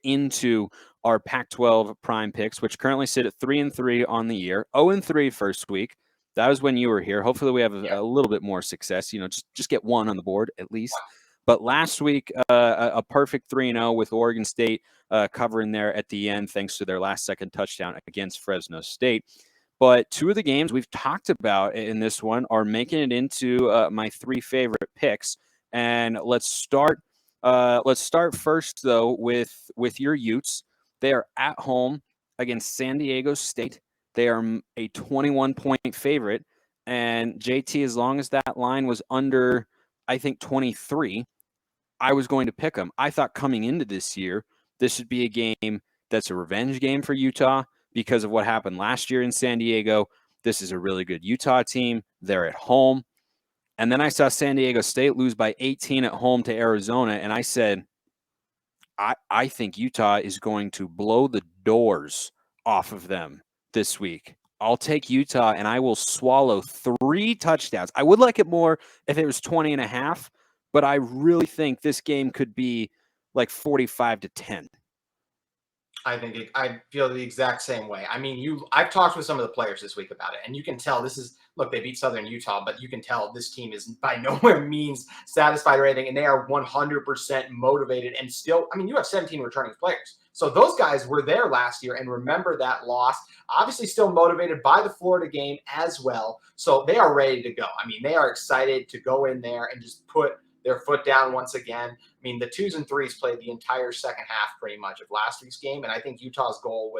into our Pac-12 Prime Picks, which currently sit at 3-3 on the year, 0-3 first week. That was when you were here. Hopefully we have a little bit more success. Just get one on the board at least. But last week, a perfect 3-0 with Oregon State covering there at the end, thanks to their last-second touchdown against Fresno State. But two of the games we've talked about in this one are making it into my three favorite picks. And let's start first though with your Utes. They are at home against San Diego State. They are a 21-point favorite. And JT, as long as that line was under, I think, 23, I was going to pick them. I thought coming into this year, this would be a game that's a revenge game for Utah because of what happened last year in San Diego. This is a really good Utah team. They're at home. And then I saw San Diego State lose by 18 at home to Arizona, and I said, I think Utah is going to blow the doors off of them this week. I'll take Utah, and I will swallow 3 touchdowns. I would like it more if it was 20.5, but I really think this game could be like 45-10. I feel the exact same way. I mean, I've talked with some of the players this week about it, and you can tell look, they beat Southern Utah, but you can tell this team is by nowhere means satisfied or anything, and they are 100% motivated and still, I mean, you have 17 returning players. So those guys were there last year and remember that loss, obviously still motivated by the Florida game as well. So they are ready to go. I mean, they are excited to go in there and just put their foot down once again. I mean, the 2s and 3s played the entire second half pretty much of last week's game. And I think Utah's goal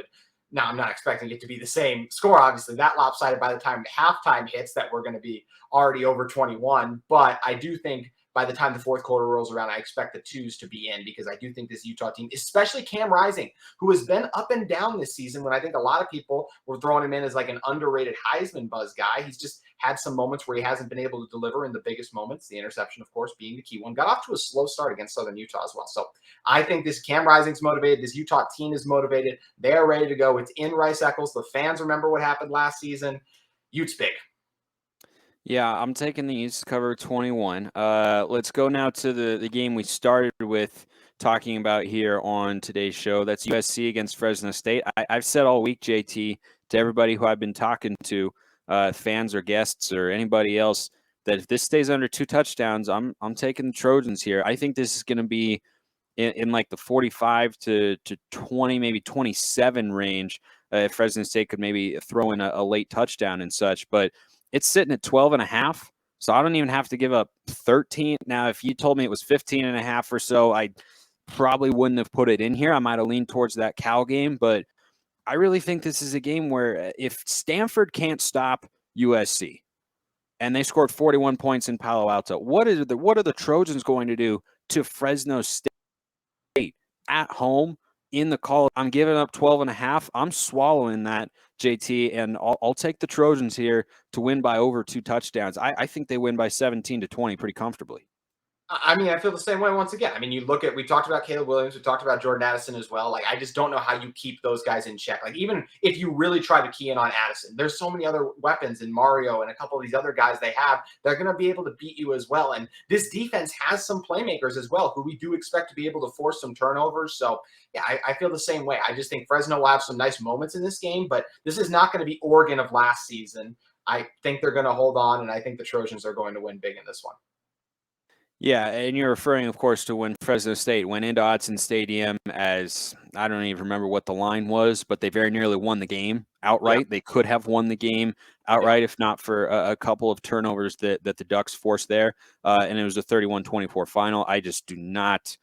now I'm not expecting it to be the same score, obviously, that lopsided by the time halftime hits that we're going to be already over 21. But I do think by the time the fourth quarter rolls around, I expect the 2s to be in because I do think this Utah team, especially Cam Rising, who has been up and down this season when I think a lot of people were throwing him in as like an underrated Heisman buzz guy. He's just had some moments where he hasn't been able to deliver in the biggest moments, the interception, of course, being the key one. Got off to a slow start against Southern Utah as well. So I think this Cam Rising's motivated. This Utah team is motivated. They're ready to go. It's in Rice-Eccles. The fans remember what happened last season. Utes big. Yeah, I'm taking the Utes to cover 21. Let's go now to the game we started with talking about here on today's show. That's USC against Fresno State. I've said all week, JT, to everybody who I've been talking to, fans or guests or anybody else, that if this stays under 2 touchdowns, I'm taking the Trojans here. I think this is going to be in like the 45 to 20, maybe 27 range. If Fresno State could maybe throw in a late touchdown and such, but it's sitting at 12.5, so I don't even have to give up 13. Now, if you told me it was 15.5 or so, I probably wouldn't have put it in here. I might have leaned towards that Cal game, but I really think this is a game where if Stanford can't stop USC, and they scored 41 points in Palo Alto, what are the Trojans going to do to Fresno State at home in the college? I'm giving up 12.5. I'm swallowing that, JT, and I'll take the Trojans here to win by over 2 touchdowns. I think they win by 17-20 pretty comfortably. I mean, I feel the same way once again. I mean, we talked about Caleb Williams, we talked about Jordan Addison as well. Like, I just don't know how you keep those guys in check. Like, even if you really try to key in on Addison, there's so many other weapons in Mario and a couple of these other guys they have. They're going to be able to beat you as well. And this defense has some playmakers as well, who we do expect to be able to force some turnovers. So, yeah, I feel the same way. I just think Fresno will have some nice moments in this game, but this is not going to be Oregon of last season. I think they're going to hold on, and I think the Trojans are going to win big in this one. Yeah, and you're referring, of course, to when Fresno State went into Autzen Stadium as, I don't even remember what the line was, but they very nearly won the game outright. Yep. They could have won the game outright if not for a couple of turnovers that the Ducks forced there, and it was a 31-24 final. I just do not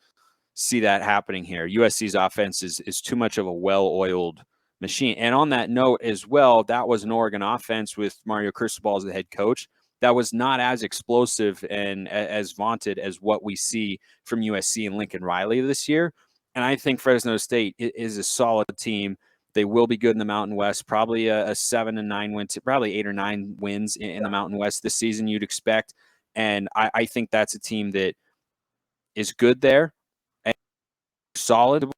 see that happening here. USC's offense is too much of a well-oiled machine. And on that note as well, that was an Oregon offense with Mario Cristobal as the head coach that was not as explosive and as vaunted as what we see from USC and Lincoln Riley this year. And I think Fresno State is a solid team. They will be good in the Mountain West, probably a 7-9 win, probably 8 or 9 wins in the Mountain West this season, you'd expect. And I think that's a team that is good there and solid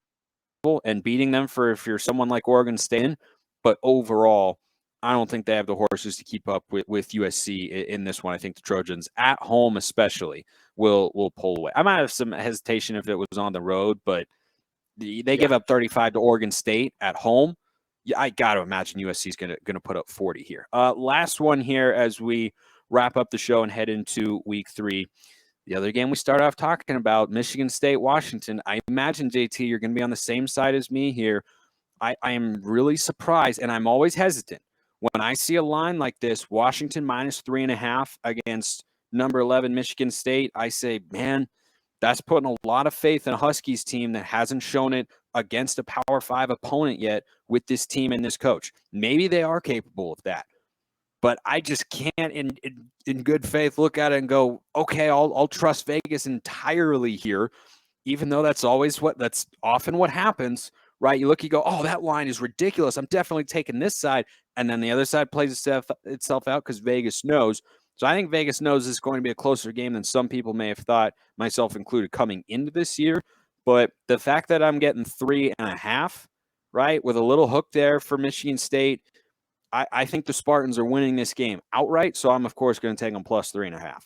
and beating them for if you're someone like Oregon State. But overall, I don't think they have the horses to keep up with USC in this one. I think the Trojans, at home especially, will pull away. I might have some hesitation if it was on the road, but They give up 35 to Oregon State at home. Yeah, I got to imagine USC is going to put up 40 here. Last one here as we wrap up the show and head into week 3. The other game we start off talking about, Michigan State, Washington. I imagine, JT, you're going to be on the same side as me here. I am really surprised, and I'm always hesitant. When I see a line like this, Washington minus 3.5 against number 11 Michigan State, I say, man, that's putting a lot of faith in a Huskies team that hasn't shown it against a Power 5 opponent yet with this team and this coach. Maybe they are capable of that. But I just can't, in good faith, look at it and go, okay, I'll trust Vegas entirely here, even though that's often what happens, right? You look, you go, oh, that line is ridiculous. I'm definitely taking this side, and then the other side plays itself out because Vegas knows. So I think Vegas knows this is going to be a closer game than some people may have thought, myself included, coming into this year. But the fact that I'm getting 3.5, right, with a little hook there for Michigan State, I think the Spartans are winning this game outright, so I'm, of course, going to take them plus 3.5.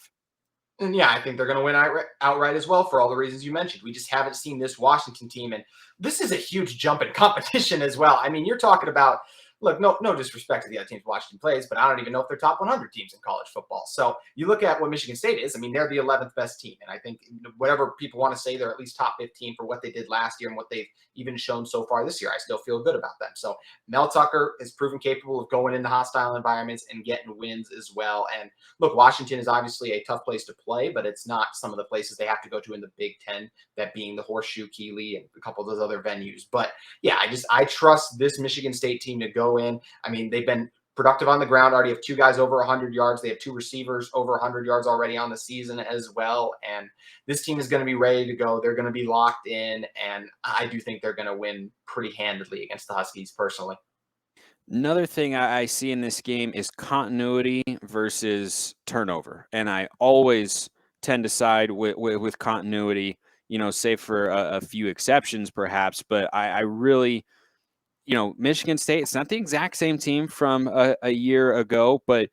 And yeah, I think they're going to win outright as well for all the reasons you mentioned. We just haven't seen this Washington team, and this is a huge jump in competition as well. I mean, you're talking about, look, no disrespect to the other teams Washington plays, but I don't even know if they're top 100 teams in college football. So you look at what Michigan State is. I mean, they're the 11th best team, and I think whatever people want to say, they're at least top 15 for what they did last year and what they've even shown so far this year. I still feel good about them. So Mel Tucker is proven capable of going into hostile environments and getting wins as well. And look, Washington is obviously a tough place to play, but it's not some of the places they have to go to in the Big Ten, that being the Horseshoe, Keeley, and a couple of those other venues. But yeah, I trust this Michigan State team to go in. I mean, they've been productive on the ground. Already have 2 guys over 100 yards. They have 2 receivers over 100 yards already on the season as well. And this team is going to be ready to go. They're going to be locked in. And I do think they're going to win pretty handedly against the Huskies personally. Another thing I see in this game is continuity versus turnover. And I always tend to side with continuity, save for a few exceptions perhaps. But I really, Michigan State, it's not the exact same team from a year ago, but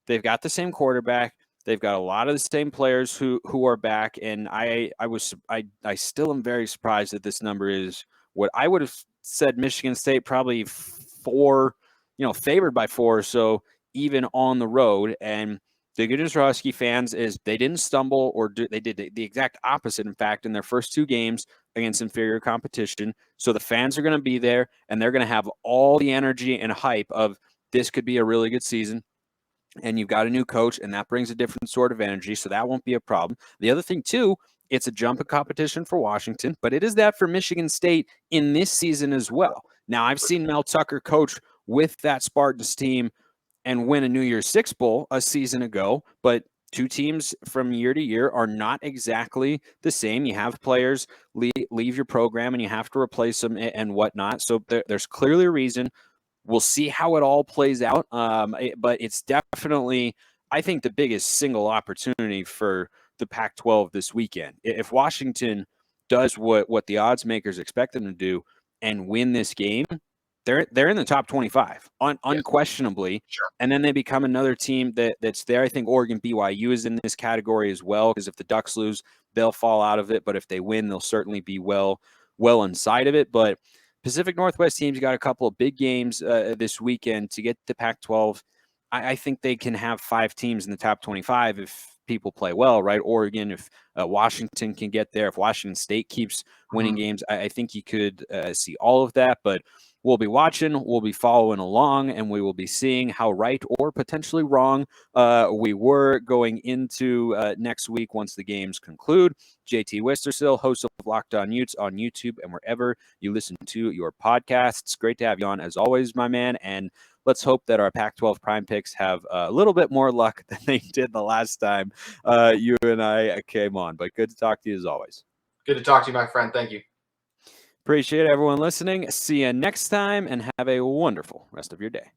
they've got the same quarterback. They've got a lot of the same players who are back. And I still am very surprised that this number is what I would have said Michigan State probably 4, favored by 4 or so, even on the road. And the good news for Husky fans is they didn't stumble they did the exact opposite, in fact, in their first 2 games against inferior competition. So the fans are going to be there, and they're going to have all the energy and hype of this could be a really good season. And you've got a new coach, and that brings a different sort of energy, so that won't be a problem. The other thing, too, it's a jump in competition for Washington, but it is that for Michigan State in this season as well. Now, I've seen Mel Tucker coach with that Spartans team and win a New Year's Six Bowl a season ago, but 2 teams from year to year are not exactly the same. You have players leave your program, and you have to replace them and whatnot. So there's clearly a reason. We'll see how it all plays out, but it's definitely, I think, the biggest single opportunity for the Pac-12 this weekend. If Washington does what the odds makers expect them to do and win this game, they're in the top 25, unquestionably. Sure. And then they become another team that's there. I think Oregon BYU is in this category as well, because if the Ducks lose, they'll fall out of it. But if they win, they'll certainly be well inside of it. But Pacific Northwest teams got a couple of big games this weekend to get the Pac-12. I think they can have 5 teams in the top 25 if people play well, right? Oregon, if Washington can get there, if Washington State keeps winning games, I think you could see all of that. But we'll be watching, we'll be following along, and we will be seeing how right or potentially wrong we were going into next week once the games conclude. JT Wistrcill, host of Locked On Utes on YouTube and wherever you listen to your podcasts. Great to have you on as always, my man. And let's hope that our Pac-12 Prime Picks have a little bit more luck than they did the last time you and I came on. But good to talk to you as always. Good to talk to you, my friend. Thank you. Appreciate everyone listening. See you next time, and have a wonderful rest of your day.